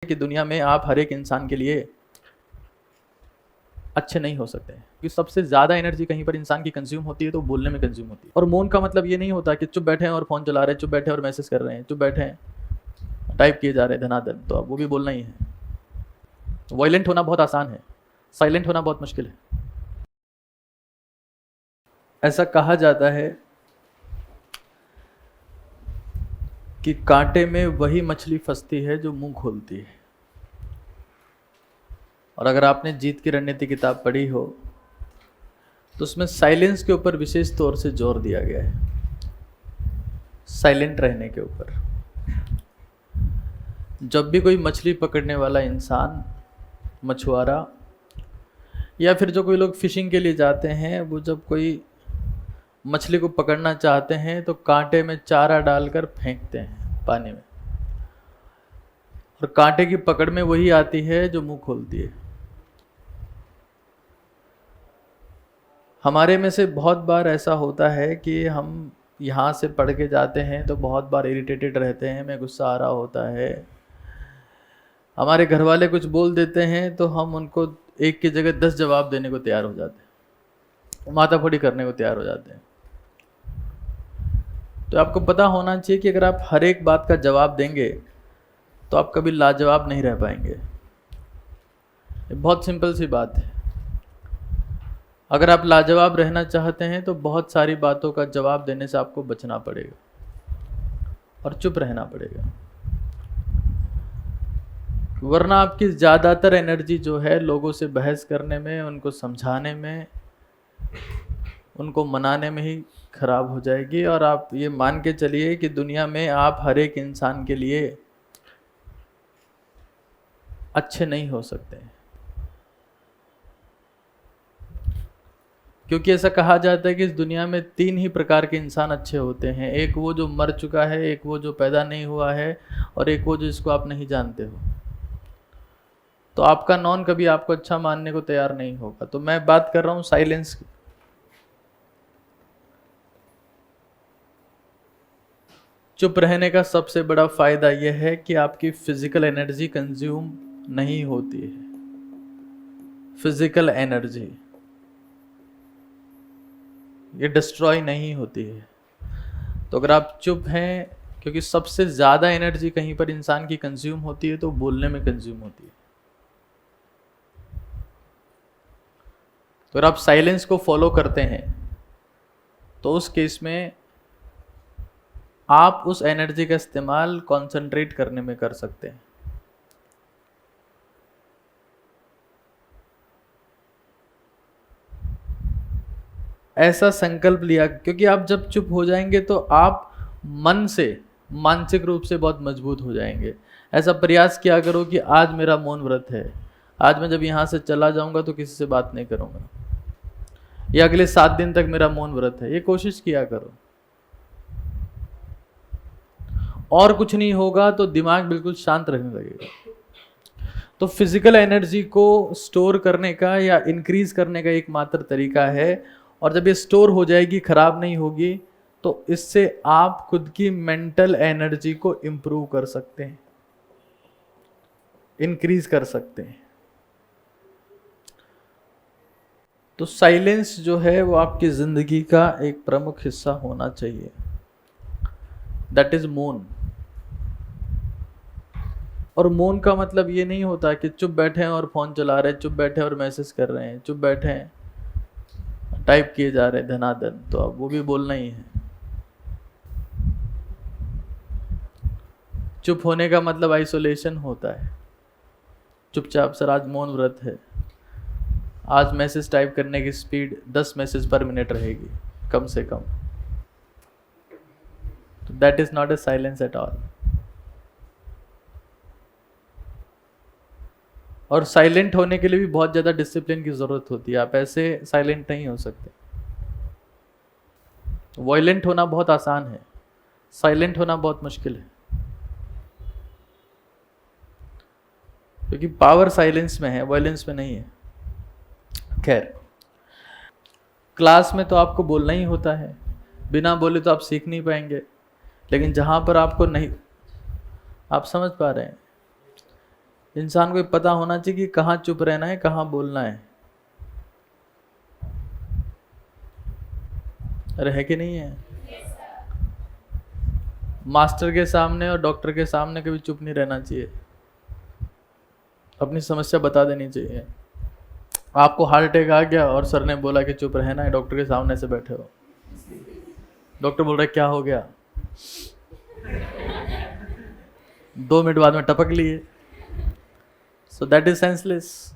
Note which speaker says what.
Speaker 1: कि दुनिया में आप हर एक इंसान के लिए अच्छे नहीं हो सकते क्योंकि सबसे ज़्यादा एनर्जी कहीं पर इंसान की कंज्यूम होती है तो बोलने में कंज्यूम होती है। और मौन का मतलब ये नहीं होता कि चुप बैठे हैं और फ़ोन चला रहे हैं, चुप बैठे और मैसेज कर रहे हैं, चुप बैठे हैं टाइप किए जा रहे हैं धनाधन, तो अब वो भी बोलना ही है। वायलेंट होना बहुत आसान है, साइलेंट होना बहुत मुश्किल है। ऐसा कहा जाता है कि कांटे में वही मछली फंसती है जो मुंह खोलती है। और अगर आपने जीत की रणनीति किताब पढ़ी हो तो उसमें साइलेंस के ऊपर विशेष तौर से जोर दिया गया है, साइलेंट रहने के ऊपर। जब भी कोई मछली पकड़ने वाला इंसान, मछुआरा, या फिर जो कोई लोग फिशिंग के लिए जाते हैं, वो जब कोई मछली को पकड़ना चाहते हैं तो कांटे में चारा डालकर फेंकते हैं पानी में, और कांटे की पकड़ में वही आती है जो मुंह खोलती है। हमारे में से बहुत बार ऐसा होता है कि हम यहाँ से पढ़ के जाते हैं तो बहुत बार इरिटेटेड रहते हैं, हमें गुस्सा आ रहा होता है, हमारे घर वाले कुछ बोल देते हैं तो हम उनको एक की जगह 10 जवाब देने को तैयार हो जाते हैं, माथाफोड़ी करने को तैयार हो जाते हैं। तो आपको पता होना चाहिए कि अगर आप हर एक बात का जवाब देंगे तो आप कभी लाजवाब नहीं रह पाएंगे। ये बहुत सिंपल सी बात है। अगर आप लाजवाब रहना चाहते हैं तो बहुत सारी बातों का जवाब देने से आपको बचना पड़ेगा और चुप रहना पड़ेगा, वरना आपकी ज़्यादातर एनर्जी जो है लोगों से बहस करने में, उनको समझाने में, उनको मनाने में ही खराब हो जाएगी। और आप ये मान के चलिए कि दुनिया में आप हर एक इंसान के लिए अच्छे नहीं हो सकते, क्योंकि ऐसा कहा जाता है कि इस दुनिया में 3 ही प्रकार के इंसान अच्छे होते हैं। एक वो जो मर चुका है, एक वो जो पैदा नहीं हुआ है, और एक वो जिसको आप नहीं जानते हो। तो आपका नॉन कभी आपको अच्छा मानने को तैयार नहीं होगा। तो मैं बात कर रहा हूँ साइलेंस की। चुप रहने का सबसे बड़ा फायदा यह है कि आपकी फिजिकल एनर्जी कंज्यूम नहीं होती है। फिजिकल एनर्जी ये डिस्ट्रॉय नहीं होती है। तो अगर आप चुप हैं, क्योंकि सबसे ज़्यादा एनर्जी कहीं पर इंसान की कंज्यूम होती है तो बोलने में कंज्यूम होती है। तो अगर आप साइलेंस को फॉलो करते हैं तो उस केस में आप उस एनर्जी का इस्तेमाल कंसंट्रेट करने में कर सकते हैं। ऐसा संकल्प लिया, क्योंकि आप जब चुप हो जाएंगे तो आप मन से, मानसिक रूप से बहुत मजबूत हो जाएंगे। ऐसा प्रयास किया करो कि आज मेरा मौन व्रत है, आज मैं जब यहाँ से चला जाऊंगा तो किसी से बात नहीं करूंगा, या अगले 7 दिन तक मेरा मौन व्रत है। ये कोशिश किया करो। और कुछ नहीं होगा तो दिमाग बिल्कुल शांत रहने लगेगा। तो फिजिकल एनर्जी को स्टोर करने का या इंक्रीज करने का एकमात्र तरीका है, और जब ये स्टोर हो जाएगी, खराब नहीं होगी, तो इससे आप खुद की मेंटल एनर्जी को इंप्रूव कर सकते हैं, इंक्रीज कर सकते हैं। तो साइलेंस जो है वो आपकी जिंदगी का एक प्रमुख हिस्सा होना चाहिए। दैट इज मौन। और मौन का मतलब ये नहीं होता कि चुप बैठे हैं और फोन चला रहे हैं, चुप बैठे और मैसेज कर रहे हैं, चुप बैठे हैं टाइप किए जा रहे हैं धनाधन, तो अब वो भी बोलना ही है। चुप होने का मतलब आइसोलेशन होता है। चुपचाप, सर आज मौन व्रत है, आज मैसेज टाइप करने की स्पीड 10 मैसेज पर मिनट रहेगी कम से कम। तो that is not a silence at all. और साइलेंट होने के लिए भी बहुत ज़्यादा डिसिप्लिन की ज़रूरत होती है। आप ऐसे साइलेंट नहीं हो सकते। वायलेंट होना बहुत आसान है, साइलेंट होना बहुत मुश्किल है, क्योंकि पावर साइलेंस में है, वायलेंस में नहीं है। खैर, क्लास में तो आपको बोलना ही होता है, बिना बोले तो आप सीख नहीं पाएंगे। लेकिन जहाँ पर आपको नहीं, आप समझ पा रहे हैं, इंसान को पता होना चाहिए कि कहाँ चुप रहना है, कहाँ बोलना है। अरे है कि नहीं है? मास्टर के सामने और डॉक्टर के सामने कभी चुप नहीं रहना चाहिए, अपनी समस्या बता देनी चाहिए। आपको हार्ट अटैक आ गया और सर ने बोला कि चुप रहना है, डॉक्टर के सामने से बैठे हो, डॉक्टर बोल रहा है क्या हो गया, 2 मिनट बाद में टपक लिए। So that is senseless.